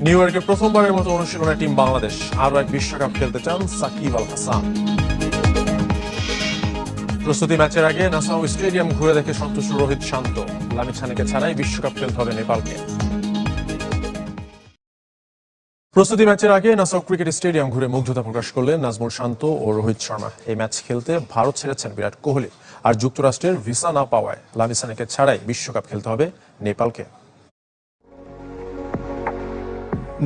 New ইয়র্কে প্রথমবারের মতো অনুশীলনে টিম বাংলাদেশ, আরও এক বিশ্বকাপ খেলতে চান সাকিব আল হাসান। প্রস্তুতি ম্যাচের আগে নাসাউ স্টেডিয়াম ঘুরে দেখে সন্তুষ্ট রোহিত শান্ত, লামিদ সানিকে ছাড়াই বিশ্বকাপ খেলতে হবে নেপালকে। প্রস্তুতি ম্যাচের আগে নাসাউ ক্রিকেট স্টেডিয়াম ঘুরে মুগ্ধতা প্রকাশ করলেন নাজমুল শান্ত ও রোহিত শর্মা। এই ম্যাচ খেলতে ভারত ছেড়েছেন বিরাট কোহলি, আর যুক্তরাষ্ট্রের ভিসা না পাওয়ায় লামিদ সানিকে ছাড়াই বিশ্বকাপ খেলতে হবে নেপালকে।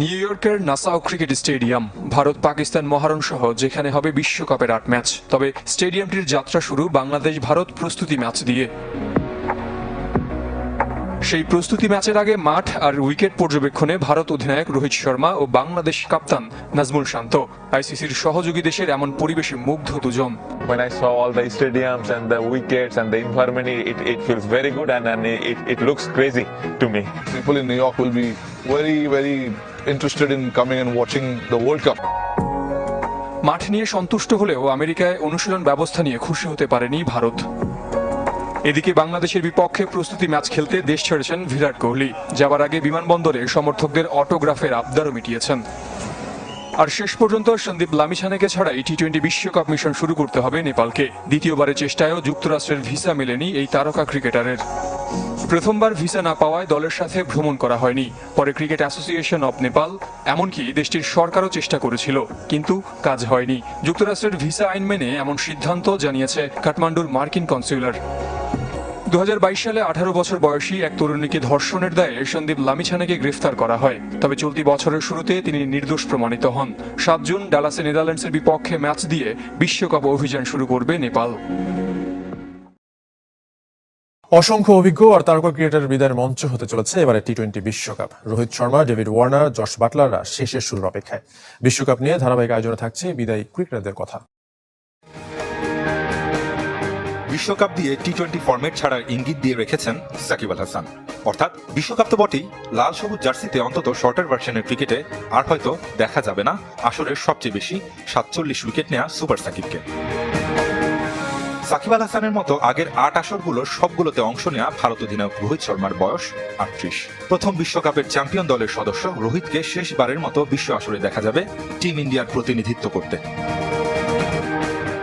নিউ ইয়র্কের Nassau cricket stadium, Bharat Pakistan মহারণ সহ যেখানে হবে বিশ্বকাপের 8 ম্যাচ। তবে স্টেডিয়ামটির যাত্রা শুরু বাংলাদেশ ভারত প্রস্তুতি ম্যাচ দিয়ে। সেই প্রস্তুতি ম্যাচের আগে মাঠ আর উইকেট পর্যবেক্ষণে ভারত অধিনায়ক রোহিত শর্মা ও বাংলাদেশ কাপ্তান নাজমুল শান্ত। আইসিসির সহযোগী দেশের এমন পরিবেশে মুগ্ধ দুজন। When I saw all the stadiums and the wickets and the environment, it feels very good and it looks crazy to me. People in New York will be very interested in coming and watching the World Cup. মাঠ নিয়ে সন্তুষ্ট হলেও আমেরিকায় অনুশীলন ব্যবস্থা নিয়ে খুশি হতে পারেনি ভারত। এদিকে বাংলাদেশের বিপক্ষে প্রস্তুতি ম্যাচ খেলতে দেশ ছেড়েছেন বিরাট কোহলি। যাবার আগে বিমানবন্দরে সমর্থকদের অটোগ্রাফের আবদারও মিটিয়েছেন। আর শেষ পর্যন্ত সন্দীপ লামিছানেকে ছাড়াই টি-20 বিশ্বকাপ মিশন শুরু করতে হবে নেপালকে। দ্বিতীয়বারের চেষ্টায়ও যুক্তরাষ্ট্রের ভিসা মেলেনি এই তারকা ক্রিকেটারের। প্রথমবার ভিসা না পাওয়ায় দলের সাথে ভ্রমণ করা হয়নি। পরে ক্রিকেট অ্যাসোসিয়েশন অব নেপাল, এমনকি দেশটির সরকারও চেষ্টা করেছিল, কিন্তু কাজ হয়নি। যুক্তরাষ্ট্রের ভিসা আইন মেনে এমন সিদ্ধান্ত জানিয়েছে কাঠমান্ডুর মার্কিন কনসুলার। 2022 সালে 18 বছর বয়সী এক তরুণীকে ধর্ষণের দায়ে সন্দীপ লামিছানেকে গ্রেফতার করা হয়। তবে চলতি বছরের শুরুতে তিনি নির্দোষ প্রমাণিত হন। 7 জুন ডালাসে নেদারল্যান্ডসের বিপক্ষে ম্যাচ দিয়ে বিশ্বকাপ অভিযান শুরু করবে নেপাল। অসংখ্য অভিজ্ঞ আর তারকা ক্রিকেটারের বিদায়ের মঞ্চ হতে চলেছে এবারে টি-20 বিশ্বকাপ। Rohit Sharma, David Warner, Jos বাটলাররা শেষের শুরুর অপেক্ষায়। বিশ্বকাপ নিয়ে ধারাবাহিক আয়োজনে থাকছে বিদায়ী ক্রিকেটারদের কথা। বিশ্বকাপ দিয়ে টি-20 ফরম্যাট ছাড়ার ইঙ্গিত দিয়ে রেখেছেন সাকিব আল হাসান। অর্থাৎ বিশ্বকাপ তো বটেই, লাল সবুজ জার্সিতে অন্তত শর্টার ভার্সনের ক্রিকেটে আর হয়তো দেখা যাবে না আসরের সবচেয়ে বেশি 47 উইকেট নেয়া সুপার সাকিবকে। সাকিব আল হাসানের মতো আগের 8 আসরগুলো সবগুলোতে অংশ নেয়া ভারত অধিনায়ক রোহিত শর্মার বয়স 38। প্রথম বিশ্বকাপের চ্যাম্পিয়ন দলের সদস্য রোহিতকে শেষবারের মতো বিশ্ব আসরে দেখা যাবে টিম ইন্ডিয়ার প্রতিনিধিত্ব করতে।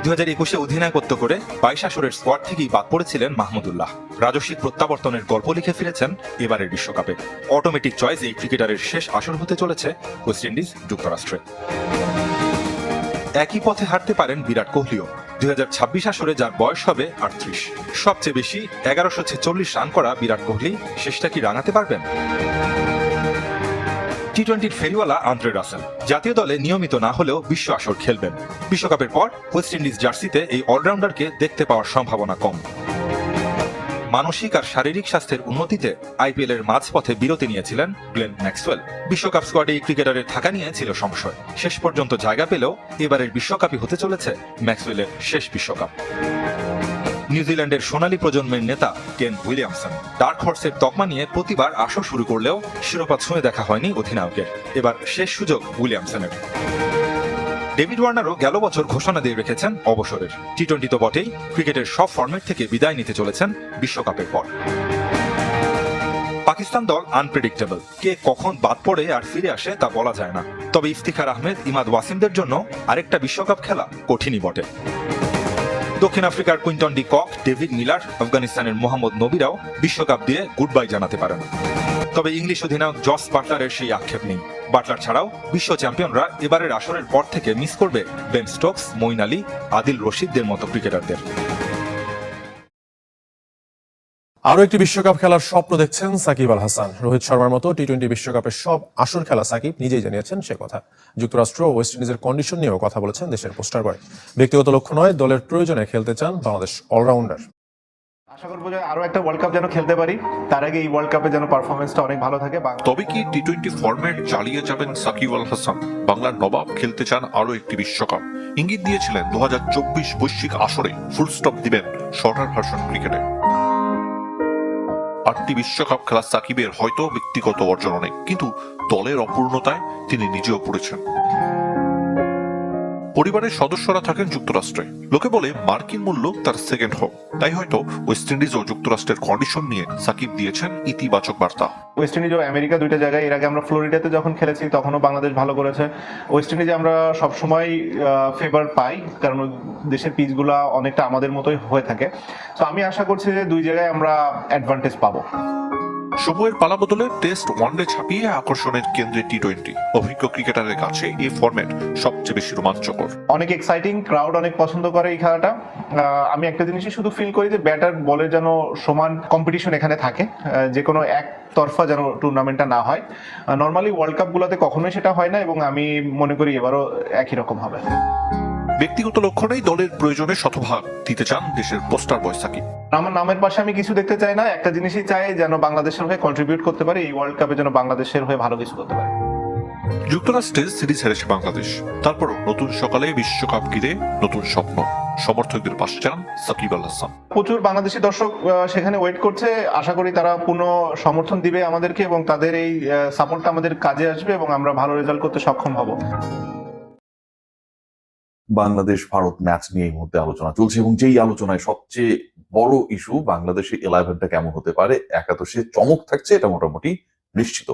2021-এ অধিনায়কত্ব করে 22 আসরের স্কোয়াড থেকেই বাদ পড়েছিলেন মাহমুদুল্লাহ। রাজস্বিক প্রত্যাবর্তনের গল্প লিখে ফিরেছেন এবারের বিশ্বকাপে। অটোমেটিক চয়েস এই ক্রিকেটারের শেষ আসর হতে চলেছে ওয়েস্ট ইন্ডিজ যুক্তরাষ্ট্রে। একই পথে হাঁটতে পারেন বিরাট কোহলিও। 2026 আসরে যার বয়স হবে 38। সবচেয়ে বেশি 1146 রান করা বিরাট কোহলি শেষটা কি রাঙাতে পারবেন? টি-20-র ফেরিওয়ালা আন্দ্রে রাসেল জাতীয় দলে নিয়মিত না হলেও বিশ্ব আসর খেলবেন। বিশ্বকাপের পর ওয়েস্ট ইন্ডিজ জার্সিতে এই অলরাউন্ডারকে দেখতে পাওয়ার সম্ভাবনা কম। মানসিক আর শারীরিক স্বাস্থ্যের উন্নতিতে আইপিএল এর মাঝপথে বিরতি নিয়েছিলেন গ্লেন ম্যাক্সওয়েল। বিশ্বকাপ স্কোয়াডে এই ক্রিকেটারের থাকা নিয়ে ছিল সংশয়। শেষ পর্যন্ত জায়গা পেলেও এবারের বিশ্বকাপই হতে চলেছে ম্যাক্সওয়েলের শেষ বিশ্বকাপ। নিউজিল্যান্ডের সোনালী প্রজন্মের নেতা কেন উইলিয়ামসন ডার্ক হর্সের তকমা নিয়ে প্রতিবার আসর শুরু করলেও শিরোপা ছুঁয়ে দেখা হয়নি অধিনায়কের। এবার শেষ সুযোগ উইলিয়ামসনের। ডেভিড ওয়ার্নারও গেল বছর ঘোষণা দিয়ে রেখেছেন অবসরের। টি-20 তো বটেই, ক্রিকেটের সব ফরম্যাট থেকে বিদায় নিতে চলেছেন বিশ্বকাপের পর। পাকিস্তান দল আনপ্রেডিক্টেবল, কে কখন বাদ পড়ে আর ফিরে আসে তা বলা যায় না। তবে ইফতিখার আহমেদ, ইমাদ ওয়াসিমদের জন্য আরেকটা বিশ্বকাপ খেলা কঠিনই বটে। দক্ষিণ আফ্রিকার Quinton de Kock, David Miller, আফগানিস্তানের মোহাম্মদ নবীরাও বিশ্বকাপ দিয়ে গুড বাই জানাতে পারেন। তবে ইংলিশ অধিনায়ক জস বাটলারের সেই আক্ষেপ নেই। বাটলার ছাড়াও বিশ্ব চ্যাম্পিয়নরা এবারের আসরের পর থেকে মিস করবে বেন স্টোকস, মঈন আলী, আদিল রশিদদের মতো ক্রিকেটারদের। আরও একটি বিশ্বকাপ খেলার স্বপ্ন দেখছেন সাকিব আল হাসান। রোহিত শর্মার মতো টি-20 বিশ্বকাপের সব আসর খেলা সাকিব নিজেই জানিয়েছেন সে কথা। যুক্তরাষ্ট্র ও ওয়েস্ট ইন্ডিজের কন্ডিশন নিয়েও কথা বলেছেন দেশের পোস্টার বয়। ব্যক্তিগত লক্ষ্য নয়, দলের প্রয়োজনে খেলতে চান বাংলাদেশ অলরাউন্ডার। আশা করবো যে আরো একটা ওয়ার্ল্ড কাপ যেন খেলতে পারি, তার আগে এই ওয়ার্ল্ড কাপে যেন পারফরমেন্সটা অনেক ভালো থাকে। তবে কি টি-20 ফরম্যাট চালিয়ে যাবেন সাকিব আল হাসান? বাংলার নবাব খেলতে চান আরো একটি বিশ্বকাপ। ইঙ্গিত দিয়েছিলেন 2024 বৈশ্বিক আসরে ফুল স্টপ দিবেন শর্টার ভার্সন ক্রিকেটে। 8টি বিশ্বকাপ খেলা সাকিবের হয়তো ব্যক্তিগত অর্জন অনেক, কিন্তু দলের অপূর্ণতায় তিনি নিজেও পড়েছেন। পরিবারের সদস্যরা থাকেন যুক্তরাষ্ট্রে। লোকে বলে মার্কিন মূল্য তার সেকেন্ড হোম। তাই হয়তো ওয়েস্ট ইন্ডিজ ও যুক্তরাষ্ট্রের কন্ডিশন নিয়ে সাকিব দিয়েছেন ইতিবাচক বার্তা। ওয়েস্ট ইন্ডিজ ও আমেরিকা দুইটা জায়গায় এর আগে আমরা ফ্লোরিডাতে যখন খেলেছি তখনও বাংলাদেশ ভালো করেছে। ওয়েস্ট ইন্ডিজে আমরা সবসময় ফেভার পাই, কারণ ওই দেশের পিচগুলা অনেকটা আমাদের মতোই হয়ে থাকে। তো আমি আশা করছি যে দুই জায়গায় আমরা অ্যাডভান্টেজ পাবো। সময়ের পালাবদলে টেস্ট ওয়ানডে ছাপিয়ে আকর্ষণের কেন্দ্রে টি-20। অভিজ্ঞ ক্রিকেটারের কাছে এই ফরম্যাট সবচেয়ে বেশি রোমাঞ্চকর। অনেক এক্সাইটিং, ক্রাউড অনেক পছন্দ করে এই খেলাটা। আমি একটা জিনিসই শুধু ফিল করি যে ব্যাটার বলের যেন সমান কম্পিটিশন এখানে থাকে, যে কোনো একতরফা যেন টুর্নামেন্টটা না হয়। নর্মালি ওয়ার্ল্ড কাপগুলোতে কখনোই সেটা হয় না, এবং আমি মনে করি এবারও একই রকম হবে। ব্যক্তিগত লক্ষণেই দলের প্রয়োজনে শতভাগ দিতে চান দেশের পোস্টার বয় সাকিব। আমার নামের পাশে আমি কিছু দেখতে চাই না, একটা জিনিসই চাই যেন বাংলাদেশের হয়ে কন্ট্রিবিউট করতে পারে, এই ওয়ার্ল্ড কাপে যেন বাংলাদেশের হয়ে ভালো কিছু করতে পারে। যুক্তরাষ্ট্রে সিরিজ হেরেছে বাংলাদেশ, তারপরও নতুন সকালে বিশ্বকাপ ঘিরে নতুন স্বপ্ন। সমর্থকদের পাশে যান সাকিব আল হাসান। প্রচুর বাংলাদেশি দর্শক সেখানে ওয়েট করছে, আশা করি তারা পূর্ণ সমর্থন দিবে আমাদেরকে, এবং তাদের এই সাপোর্টটা আমাদের কাজে আসবে এবং আমরা ভালো রেজাল্ট করতে সক্ষম হব। বাংলাদেশ ভারত ম্যাচ নিয়ে এই মুহূর্তে আলোচনা চলছে, এবং যেই আলোচনায় সবচেয়ে বড় ইস্যু বাংলাদেশের 11টা কেমন হতে পারে। একাদশে চমক থাকছে, এটা মোটামুটি নিশ্চিত।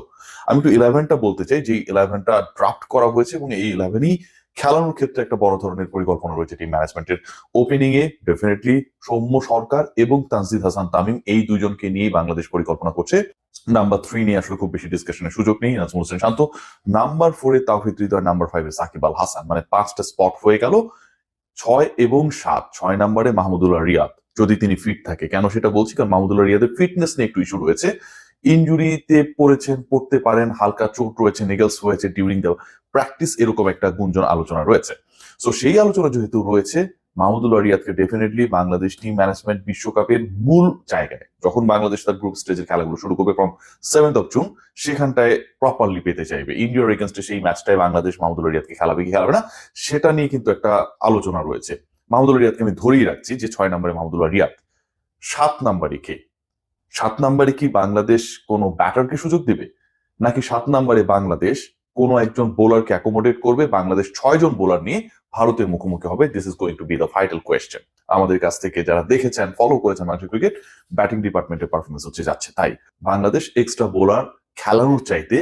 আমি একটু 11টা বলতে চাই, যে 11টা ড্রাফট করা হয়েছে, এবং এই 11ই খেলানোর ক্ষেত্রে একটা বড় ধরনের পরিকল্পনা রয়েছে টিম ম্যানেজমেন্টের। ওপেনিং এ ডেফিনেটলি সৌম্য সরকার এবং তানজিদ হাসান তামিম, এই দুজনকে নিয়ে বাংলাদেশ পরিকল্পনা করছে। নাম্বার 3 নিয়ে আসলে খুব বেশি ডিসকাশনের সুযোগ নেই, নাজমুল হোসেন শান্ত। নাম্বার 4 এ তাওহিদ হৃদয়, নাম্বার 5 এ সাকিব আল হাসান। মানে 5টা স্পট হয়ে গেল। 6 এবং 7, 6 নম্বরে মাহমুদুল্লাহ রিয়াদ, যদি তিনি ফিট থাকে। কেন সেটা বলছি, কারণ মাহমুদুল্লাহ রিয়াদের ফিটনেস নিয়ে একটু ইস্যু রয়েছে। ইনজুরিতে পড়তে পারেন, হালকা চোট রয়েছে, নেগলস হয়েছে ডিউরিং দ্য প্র্যাকটিস, এরকম একটা গুঞ্জন আলোচনা রয়েছে। সো সেই আলোচনা যেহেতু রয়েছে, মাহমুদুল্লাহ রিয়াদকে ডেফিনেটলি বাংলাদেশ টিম ম্যানেজমেন্ট বিশ্বকাপের মূল জায়গায়, যখন বাংলাদেশ তার গ্রুপ স্টেজের খেলাগুলো শুরু করবে ফ্রম 7th of June, সেখানটায় প্রপারলি পেতে চাইবে। ইন্ডিয়ার এগেনস্টে সেই ম্যাচটায় বাংলাদেশ মাহমুদুল্লাহ রিয়াদকে খেলাবে কি খেলাবে না, সেটা নিয়ে কিন্তু একটা আলোচনা রয়েছে। মাহমুদুল্লাহ রিয়াদকে আমি ধরেই রাখছি যে 6 নম্বরে মাহমুদুল্লাহ রিয়াদ। 7 নম্বরে কে? 7 নম্বরে কি বাংলাদেশ কোনো ব্যাটারকে সুযোগ দিবে, নাকি 7 নম্বরে বাংলাদেশ কোনো একজন বোলারকে অ্যাকোমোডেট করবে? বাংলাদেশ 6 জন বোলার নিয়ে ভারতের মুখোমুখি হবে। This is going to B the vital question. আমাদের কাছ থেকে যারা দেখেছেন, ফলো করেছেন বাংলাদেশ ক্রিকেট, ব্যাটিং ডিপার্টমেন্টের পারফরমেন্স হচ্ছে যাচ্ছে তাই। বাংলাদেশ এক্সট্রা বোলার খেলানোর চাইতে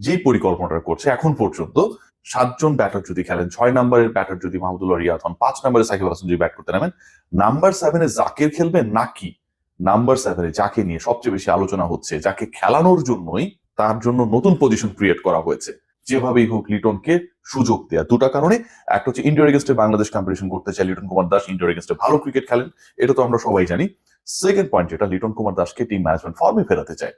যে পরিকল্পনাটা করছে এখন পর্যন্ত, 7 জন ব্যাটার যদি খেলেন, 6 নম্বরের ব্যাটার যদি মাহমুদুল্লাহ রিয়াদ হন, 5 নম্বরে সাকিব আল হাসান যদি ব্যাট করতে নামেন, নাম্বার 7 এ জাকির খেলবেন, নাকি নাম্বার 7 এ যাকে নিয়ে সবচেয়ে বেশি আলোচনা হচ্ছে, যাকে খেলানোর জন্যই তার জন্য নতুন পজিশন ক্রিয়েট করা হয়েছে, যেভাবেই হোক লিটনকে সুযোগ দেয়া। দুটা কারণে, একটা হচ্ছে ইন্ডিয়ার এগেন্স্টে বাংলাদেশ কম্পিটিশন করতে চায়, লিটন কুমার দাস ইন্ডিয়ার এগেন্স্টে ভালো ক্রিকেট খেলেন, এটা তো আমরা সবাই জানি। সেকেন্ড পয়েন্ট যেটা, লিটন কুমার দাসকে টিম ম্যানেজমেন্ট ফর্মে ফেরাতে চায়।